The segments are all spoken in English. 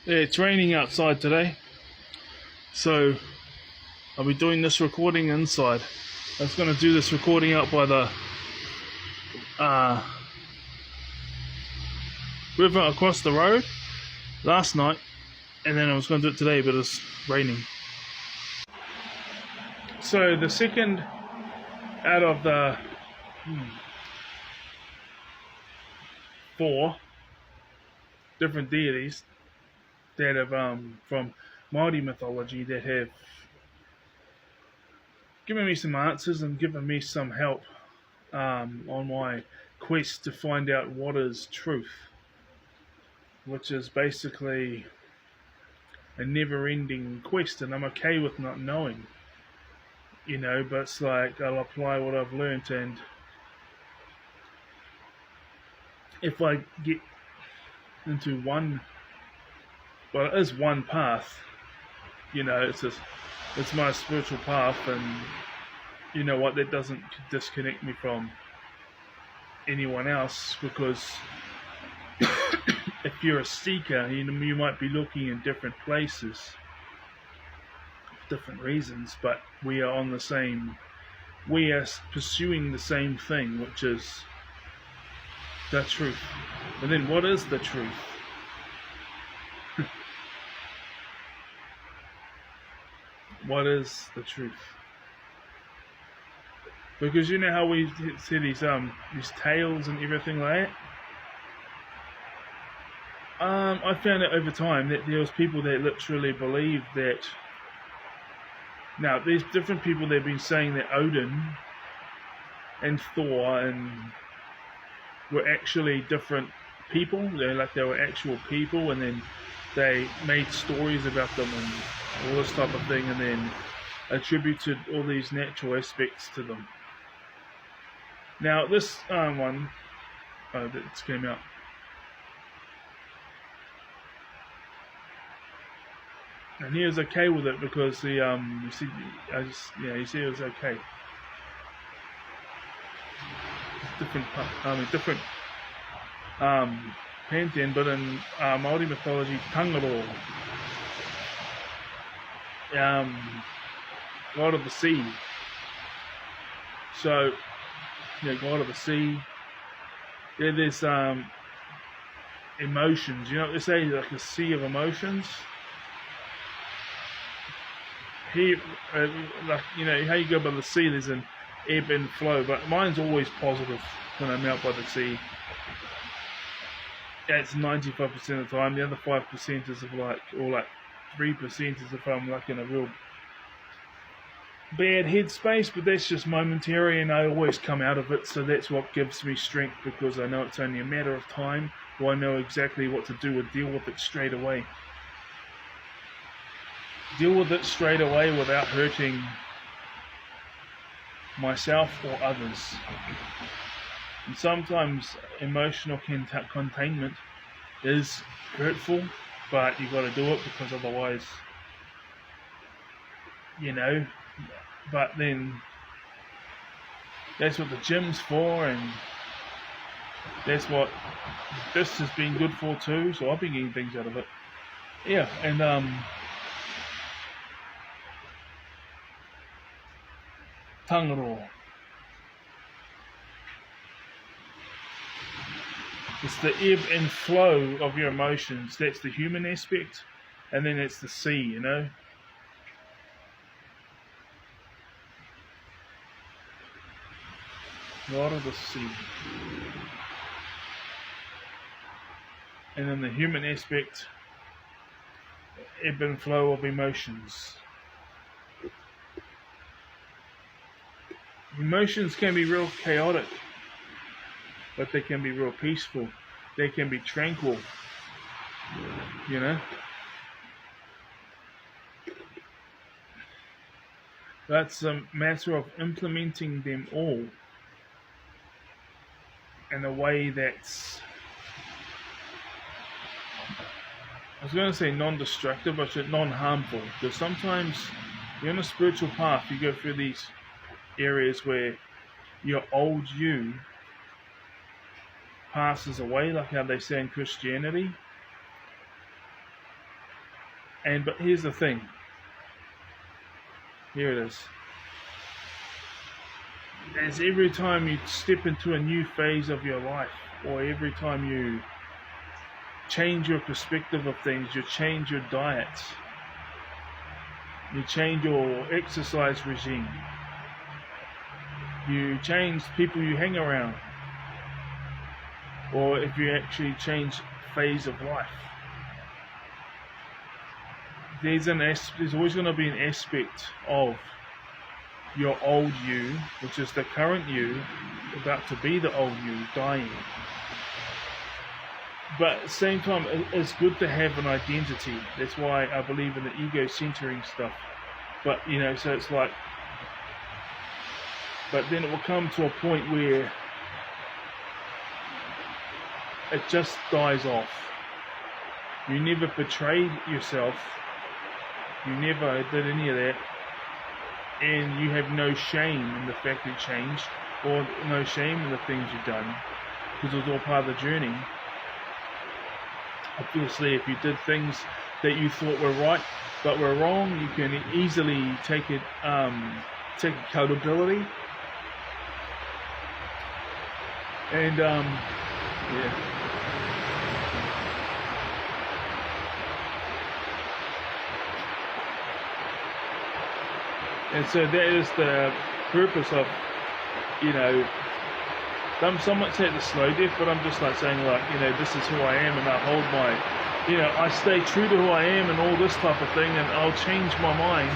Yeah, it's raining outside today, so I'll be doing this recording inside. I was going to do this recording out by the uh, river across the road last night, and then I was going to do it today, but it's raining. So the second out of the four different deities that have from Māori mythology that have given me some answers and given me some help on my quest to find out what is truth, which is basically a never-ending quest, and I'm okay with not knowing, but it's like I'll apply what I've learned, and if I get into one, well, it is one path, it's my spiritual path, and you know what, that doesn't disconnect me from anyone else, because if you're a seeker, you might be looking in different places, different reasons, but we are pursuing the same thing, which is the truth. But then what is the truth? What is the truth? Because you know how we see these tales and everything like that? I found out over time that there was people that literally believed that. Now, there's different people that have been saying that Odin and Thor and were actually different people. They were actual people, and then they made stories about them and all this type of thing, and then attributed all these natural aspects to them. Now, this one that came out. And he was okay with it because he said it was okay. Different pantheon, but in Māori mythology, Tangaroa, god of the sea. So, god of the sea. Yeah, there's emotions. You know what they say, like a sea of emotions. Here, how you go by the sea, there's an ebb and flow, but mine's always positive when I'm out by the sea. It's 95% of the time. The other 5% is 3% is if I'm like in a real bad headspace, but that's just momentary, and I always come out of it, so that's what gives me strength, because I know it's only a matter of time, or I know exactly what to do and deal with it straight away. Deal with it straight away without hurting myself or others. And sometimes emotional containment is hurtful, but you've got to do it, because otherwise, but then that's what the gym's for, and that's what this has been good for too, so I've been getting things out of it. Yeah, and Tangaroa. It's the ebb and flow of your emotions. That's the human aspect, and then it's the sea, God of the sea. And then the human aspect, ebb and flow of emotions. Emotions can be real chaotic, but they can be real peaceful. They can be tranquil, That's a matter of implementing them all in a way that's, I was going to say non-destructive, but non-harmful. Because sometimes you're on a spiritual path, you go through these areas where your old you passes away, like how they say in Christianity. But here's the thing. Here it is. As every time you step into a new phase of your life, or every time you change your perspective of things, you change your diet, you change your exercise regime, you change people you hang around, or if you actually change phase of life, there's always going to be an aspect of your old you, which is the current you, about to be the old you, dying. But at the same time, it's good to have an identity. That's why I believe in the ego-centering stuff. But, so it's like, but then it will come to a point where it just dies off. You never betrayed yourself. You never did any of that. And you have no shame in the fact you changed, or no shame in the things you've done, because it was all part of the journey. Obviously, if you did things that you thought were right but were wrong, you can easily take accountability. And yeah. And so that is the purpose of, some might say it's slow death, but I'm just like saying, like, this is who I am, and I hold my, I stay true to who I am and all this type of thing, and I'll change my mind,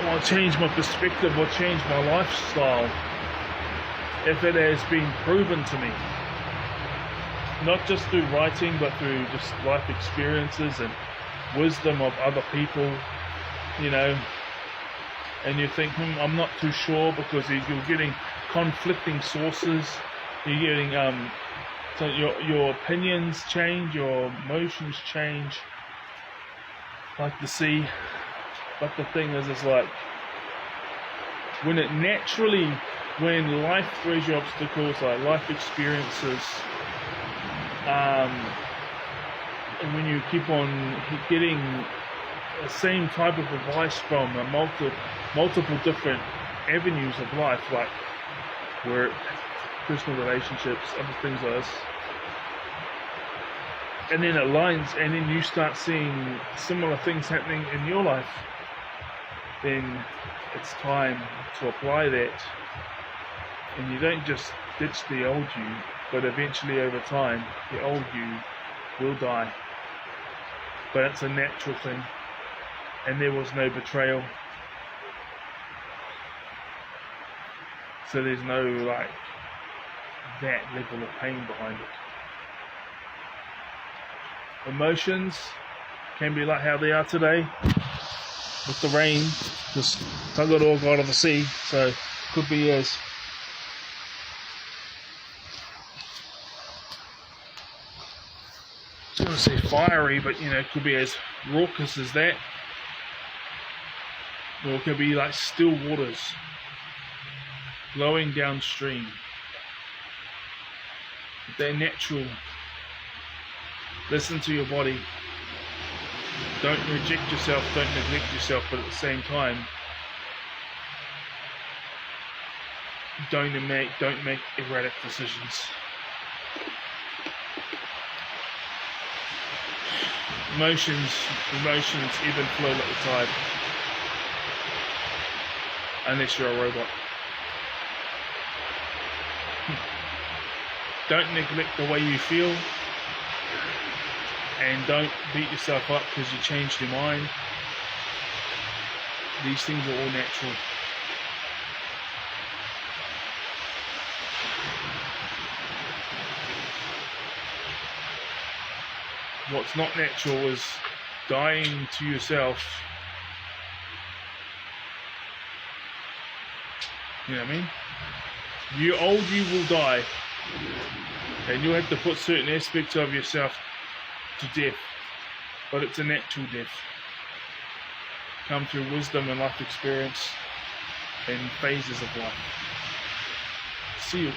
or I'll change my perspective, or change my lifestyle if it has been proven to me. Not just through writing, but through just life experiences and wisdom of other people, and you think, I'm not too sure, because you're getting conflicting sources, you're getting, so your opinions change, your emotions change, like the sea. But the thing is, it's like, when life throws you obstacles, like life experiences, and when you keep on getting the same type of advice from multiple different avenues of life, like work, personal relationships, other things like this, and then it aligns, and then you start seeing similar things happening in your life, then it's time to apply that. And you don't just ditch the old you, but eventually over time the old you will die. But it's a natural thing, and there was no betrayal, so there's no like that level of pain behind it. Emotions can be like how they are today with the rain, because Tangaroa got of the sea, so could be as I was going to say fiery, but it could be as raucous as that, or it could be like still waters flowing downstream. They're natural. Listen to your body. Don't reject yourself, don't neglect yourself, but at the same time, don't make erratic decisions. Emotions ebb and flow like the tide, unless you're a robot. Don't neglect the way you feel, and don't beat yourself up because you changed your mind. These things are all natural. What's not natural is dying to yourself. You know what I mean? You will die, and you'll have to put certain aspects of yourself to death, but it's a natural death. Come through wisdom and life experience and phases of life. See you.